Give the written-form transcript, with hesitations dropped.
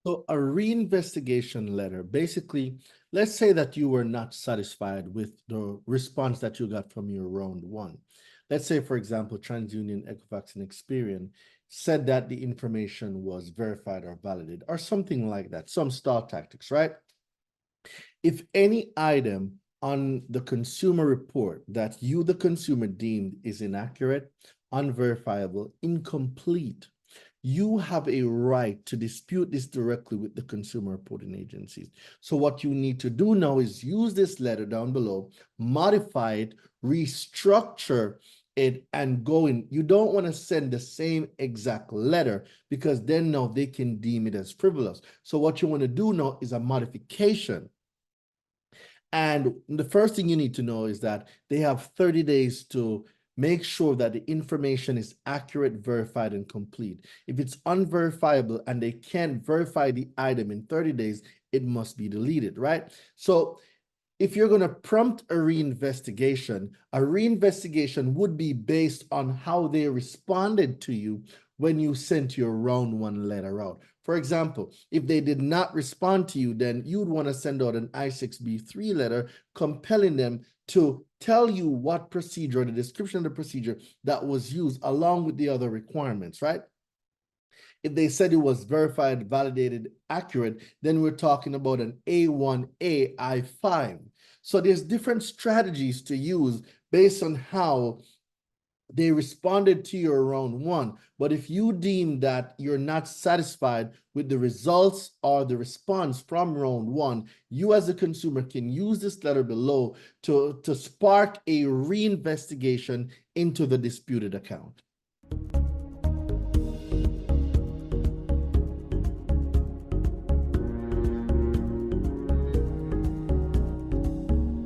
So a reinvestigation letter, basically, let's say that you were not satisfied with the response that you got from your round one. Let's say, for example, TransUnion, Equifax, and Experian said that the information was verified or validated or something like that, some stall tactics, right? If any item on the consumer report that you, the consumer, deemed is inaccurate, unverifiable, incomplete, you have a right to dispute this directly with the consumer reporting agencies. So what you need to do now is use this letter down below, modify it, restructure it, and go in. You don't want to send the same exact letter because then now they can deem it as frivolous. So what you want to do now is a modification. And the first thing you need to know is that they have 30 days to make sure that the information is accurate, verified, and complete. If it's unverifiable and they can't verify the item in 30 days, it must be deleted, right? So if you're going to prompt a reinvestigation would be based on how they responded to you when you sent your round one letter out. For example, if they did not respond to you, then you'd want to send out an I-6B3 letter compelling them to tell you what procedure, the description of the procedure that was used along with the other requirements, right? If they said it was verified, validated, accurate, then we're talking about an A1A I5. So there's different strategies to use based on how they responded to your round one. But if you deem that you're not satisfied with the results or the response from round one, you as a consumer can use this letter below to spark a reinvestigation into the disputed account.